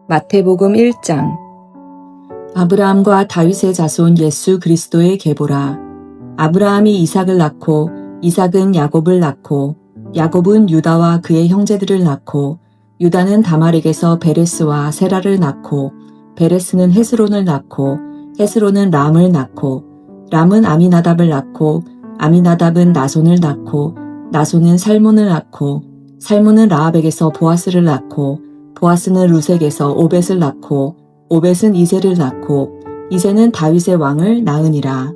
마태복음 1장. 아브라함과 다윗의 자손 예수 그리스도의 계보라. 아브라함이 이삭을 낳고 이삭은 야곱을 낳고 야곱은 유다와 그의 형제들을 낳고 유다는 다말에게서 베레스와 세라를 낳고 베레스는 헤스론을 낳고 헤스론은 람을 낳고 람은 아미나답을 낳고 아미나답은 나손을 낳고 나손은 살몬을 낳고 살몬은 라합에게서 보아스를 낳고 보아스는 루색에서 오벳을 낳고 오벳은 이새를 낳고 이새는 다윗의 왕을 낳으니라.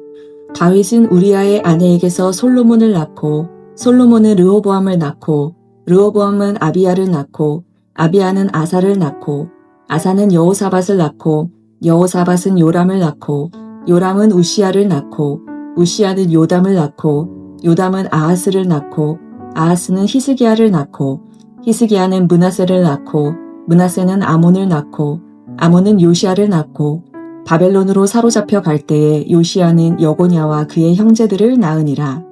다윗은 우리아의 아내에게서 솔로몬을 낳고 솔로몬은 르호보암을 낳고 르호보암은 아비야를 낳고 아비야는 아사를 낳고 아사는 여호사밧을 낳고 여호사밧은 요람을 낳고 요람은 우시야를 낳고 우시야는 요담을 낳고 요담은 아하스를 낳고 아하스는 히스기야를 낳고 히스기야는 므낫세를 낳고 므낫세는 아몬을 낳고 아몬은 요시야를 낳고 바벨론으로 사로잡혀 갈 때에 요시야는 여고냐와 그의 형제들을 낳으니라.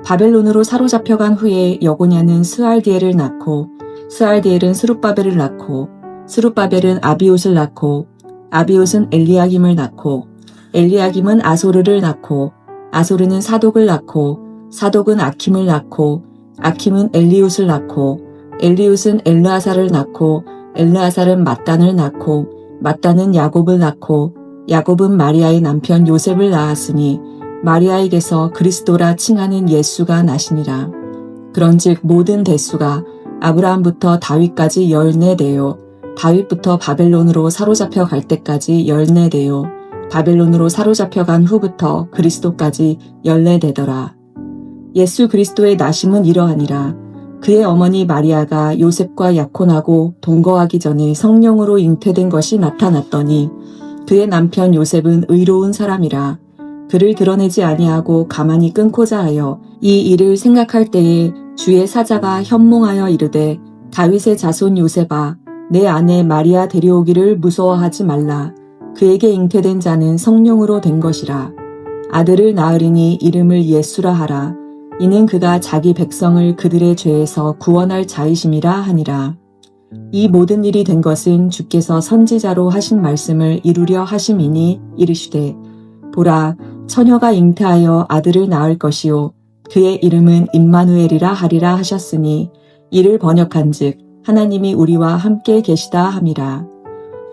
바벨론으로 사로잡혀 간 후에 여고냐는 스알디엘을 낳고 스알디엘은 스룹바벨을 낳고 스룹바벨은 아비옷을 낳고 아비옷은 엘리야김을 낳고 엘리야김은 아소르를 낳고 아소르는 사독을 낳고 사독은 아킴을 낳고 아킴은 엘리웃을 낳고 엘리웃은 엘르아사를 낳고 엘르아살은 mat단을 낳고 mat단은 야곱을 낳고 야곱은 마리아의 남편 요셉을 낳았으니 마리아에게서 그리스도라 칭하는 예수가 나시니라. 그런즉 모든 대수가 아브라함부터 다윗까지 14대요 다윗부터 바벨론으로 사로잡혀 갈 때까지 14대요 바벨론으로 사로잡혀 간 후부터 그리스도까지 14대더라. 예수 그리스도의 나심은 이러하니라. 그의 어머니 마리아가 요셉과 약혼하고 동거하기 전에 성령으로 잉태된 것이 나타났더니 그의 남편 요셉은 의로운 사람이라. 그를 드러내지 아니하고 가만히 끊고자 하여 이 일을 생각할 때에 주의 사자가 현몽하여 이르되 다윗의 자손 요셉아 내 아내 마리아 데려오기를 무서워하지 말라. 그에게 잉태된 자는 성령으로 된 것이라. 아들을 낳으리니 이름을 예수라 하라. 이는 그가 자기 백성을 그들의 죄에서 구원할 자이심이라 하니라. 이 모든 일이 된 것은 주께서 선지자로 하신 말씀을 이루려 하심이니 이르시되 보라 처녀가 잉태하여 아들을 낳을 것이요 그의 이름은 임마누엘이라 하리라 하셨으니 이를 번역한즉 하나님이 우리와 함께 계시다 함이라.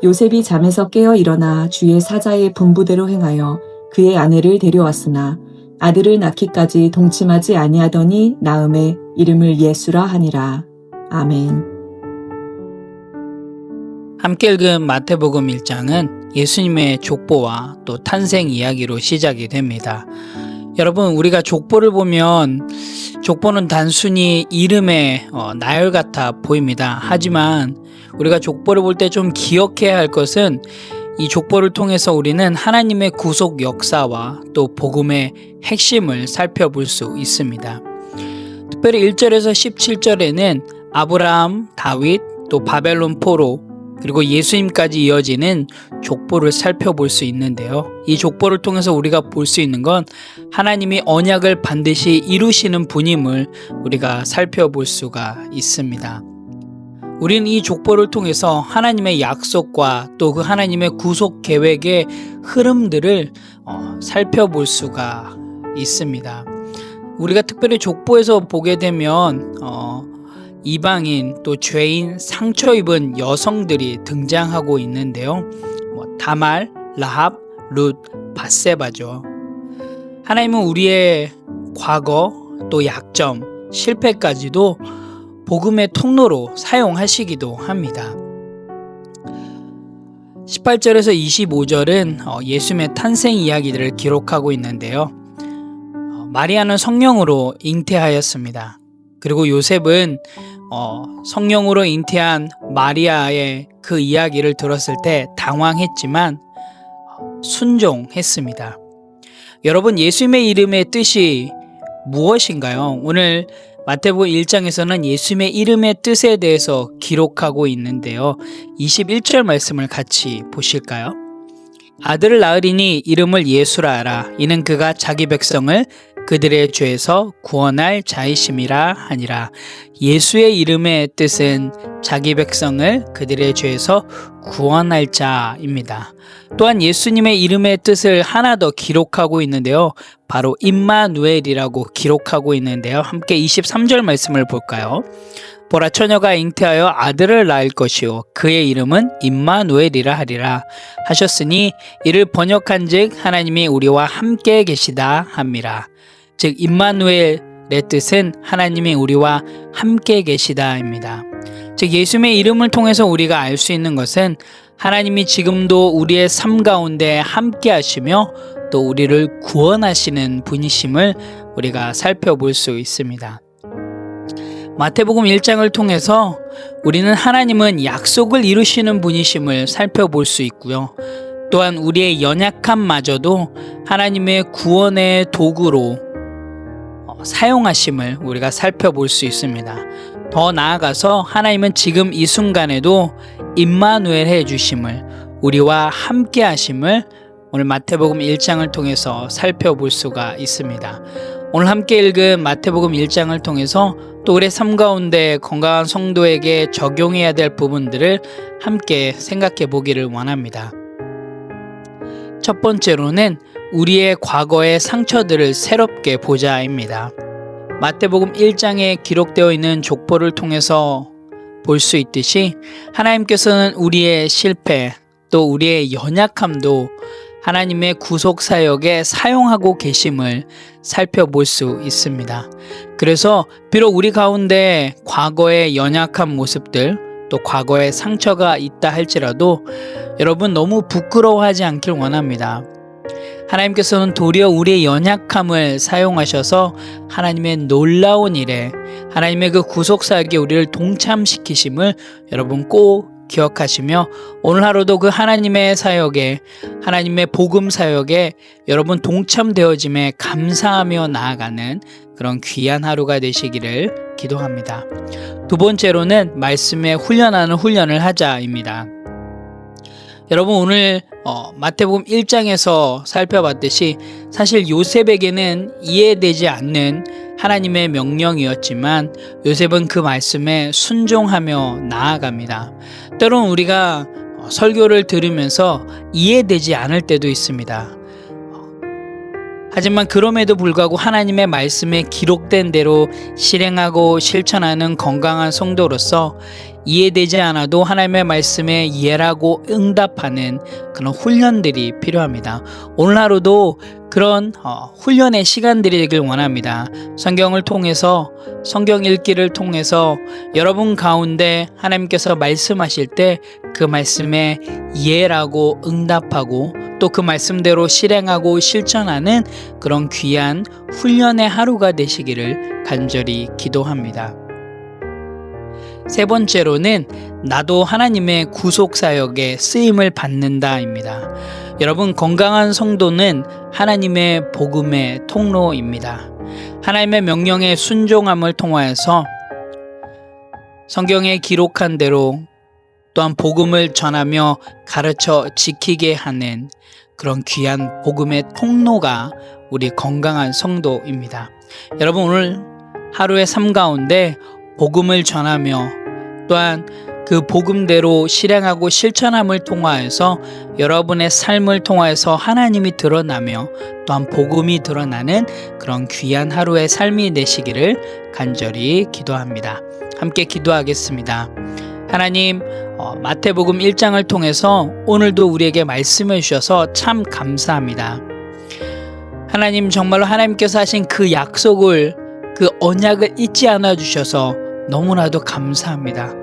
요셉이 잠에서 깨어 일어나 주의 사자의 분부대로 행하여 그의 아내를 데려왔으나 아들을 낳기까지 동침하지 아니하더니 낳음에 이름을 예수라 하니라. 아멘. 함께 읽은 마태복음 1장은 예수님의 족보와 또 탄생 이야기로 시작이 됩니다. 여러분, 우리가 족보를 보면 족보는 단순히 이름의 나열 같아 보입니다. 하지만 우리가 족보를 볼 때 좀 기억해야 할 것은 이 족보를 통해서 우리는 하나님의 구속 역사와 또 복음의 핵심을 살펴볼 수 있습니다. 특별히 1절에서 17절에는 아브라함, 다윗, 또 바벨론 포로, 그리고 예수님까지 이어지는 족보를 살펴볼 수 있는데요. 이 족보를 통해서 우리가 볼 수 있는 건 하나님이 언약을 반드시 이루시는 분임을 우리가 살펴볼 수가 있습니다. 우리는 이 족보를 통해서 하나님의 약속과 또 그 하나님의 구속 계획의 흐름들을 살펴볼 수가 있습니다. 우리가 특별히 족보에서 보게 되면 이방인 또 죄인 상처 입은 여성들이 등장하고 있는데요. 다말, 라합, 룻, 밧세바죠. 하나님은 우리의 과거 또 약점, 실패까지도 복음의 통로로 사용하시기도 합니다. 18절에서 25절은 예수님의 탄생 이야기들을 기록하고 있는데요. 마리아는 성령으로 잉태하였습니다. 그리고 요셉은 성령으로 잉태한 마리아의 그 이야기를 들었을 때 당황했지만 순종했습니다. 여러분, 예수님의 이름의 뜻이 무엇인가요? 오늘 마태복음 1장에서는 예수님의 이름의 뜻에 대해서 기록하고 있는데요. 21절 말씀을 같이 보실까요? 아들을 낳으리니 이름을 예수라 하라. 이는 그가 자기 백성을 그들의 죄에서 구원할 자이심이라 하니라. 예수의 이름의 뜻은 자기 백성을 그들의 죄에서 구원할 자입니다. 또한 예수님의 이름의 뜻을 하나 더 기록하고 있는데요. 바로 임마누엘이라고 기록하고 있는데요. 함께 23절 말씀을 볼까요? 보라, 처녀가 잉태하여 아들을 낳을 것이요 그의 이름은 임마누엘이라 하리라 하셨으니 이를 번역한즉 하나님이 우리와 함께 계시다 함이라. 즉 임마누엘의 뜻은 하나님이 우리와 함께 계시다입니다. 즉 예수님의 이름을 통해서 우리가 알 수 있는 것은 하나님이 지금도 우리의 삶 가운데 함께 하시며 또 우리를 구원하시는 분이심을 우리가 살펴볼 수 있습니다. 마태복음 1장을 통해서 우리는 하나님은 약속을 이루시는 분이심을 살펴볼 수 있고요. 또한 우리의 연약함마저도 하나님의 구원의 도구로 사용하심을 우리가 살펴볼 수 있습니다. 더 나아가서 하나님은 지금 이 순간에도 임마누엘 해주심을, 우리와 함께 하심을 오늘 마태복음 1장을 통해서 살펴볼 수가 있습니다. 오늘 함께 읽은 마태복음 1장을 통해서 또 우리의 삶 가운데 건강한 성도에게 적용해야 될 부분들을 함께 생각해 보기를 원합니다. 첫 번째로는 우리의 과거의 상처들을 새롭게 보자입니다. 마태복음 1장에 기록되어 있는 족보를 통해서 볼 수 있듯이 하나님께서는 우리의 실패 또 우리의 연약함도 하나님의 구속 사역에 사용하고 계심을 살펴볼 수 있습니다. 그래서 비록 우리 가운데 과거의 연약한 모습들 또 과거의 상처가 있다 할지라도 여러분 너무 부끄러워하지 않길 원합니다. 하나님께서는 도리어 우리의 연약함을 사용하셔서 하나님의 놀라운 일에 하나님의 그 구속 사역에 우리를 동참시키심을 여러분 꼭 기억하시며 오늘 하루도 그 하나님의 사역에 하나님의 복음 사역에 여러분 동참되어짐에 감사하며 나아가는 그런 귀한 하루가 되시기를 기도합니다. 두 번째로는 말씀에 훈련하는 훈련을 하자입니다. 여러분 오늘 마태복음 1장에서 살펴봤듯이 사실 요셉에게는 이해되지 않는 하나님의 명령이었지만 요셉은 그 말씀에 순종하며 나아갑니다. 때론 우리가 설교를 들으면서 이해되지 않을 때도 있습니다. 하지만 그럼에도 불구하고 하나님의 말씀에 기록된 대로 실행하고 실천하는 건강한 성도로서 이해되지 않아도 하나님의 말씀에 이해하고 응답하는 그런 훈련들이 필요합니다. 오늘 하루도 그런 훈련의 시간들이 되길 원합니다. 성경을 통해서 성경 읽기를 통해서 여러분 가운데 하나님께서 말씀하실 때 그 말씀에 이해하고 응답하고 또 그 말씀대로 실행하고 실천하는 그런 귀한 훈련의 하루가 되시기를 간절히 기도합니다. 세 번째로는 나도 하나님의 구속 사역에 쓰임을 받는다입니다. 여러분 건강한 성도는 하나님의 복음의 통로입니다. 하나님의 명령에 순종함을 통하여서 성경에 기록한 대로 또한 복음을 전하며 가르쳐 지키게 하는 그런 귀한 복음의 통로가 우리 건강한 성도입니다. 여러분 오늘 하루의 삶 가운데 복음을 전하며 또한 그 복음대로 실행하고 실천함을 통하여서 여러분의 삶을 통하여서 하나님이 드러나며 또한 복음이 드러나는 그런 귀한 하루의 삶이 되시기를 간절히 기도합니다. 함께 기도하겠습니다. 하나님 마태복음 1장을 통해서 오늘도 우리에게 말씀해 주셔서 참 감사합니다. 하나님 정말로 하나님께서 하신 그 약속을 그 언약을 잊지 않아 주셔서 너무나도 감사합니다.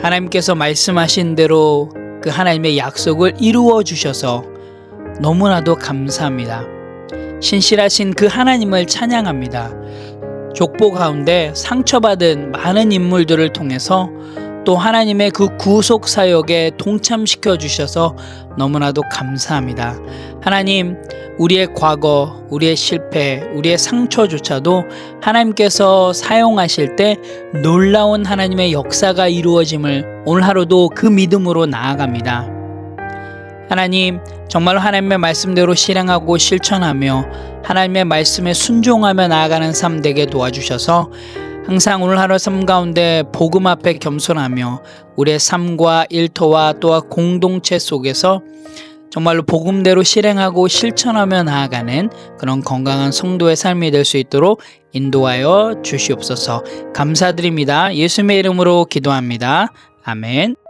하나님께서 말씀하신 대로 그 하나님의 약속을 이루어 주셔서 너무나도 감사합니다. 신실하신 그 하나님을 찬양합니다. 족보 가운데 상처받은 많은 인물들을 통해서 또 하나님의 그 구속 사역에 동참시켜 주셔서 너무나도 감사합니다. 하나님, 우리의 과거, 우리의 실패, 우리의 상처조차도 하나님께서 사용하실 때 놀라운 하나님의 역사가 이루어짐을 오늘 하루도 그 믿음으로 나아갑니다. 하나님, 정말 하나님의 말씀대로 실행하고 실천하며 하나님의 말씀에 순종하며 나아가는 삶 되게 도와주셔서 항상 오늘 하루 삶 가운데 복음 앞에 겸손하며 우리의 삶과 일터와 또한 공동체 속에서 정말로 복음대로 실행하고 실천하며 나아가는 그런 건강한 성도의 삶이 될 수 있도록 인도하여 주시옵소서. 감사드립니다. 예수님의 이름으로 기도합니다. 아멘.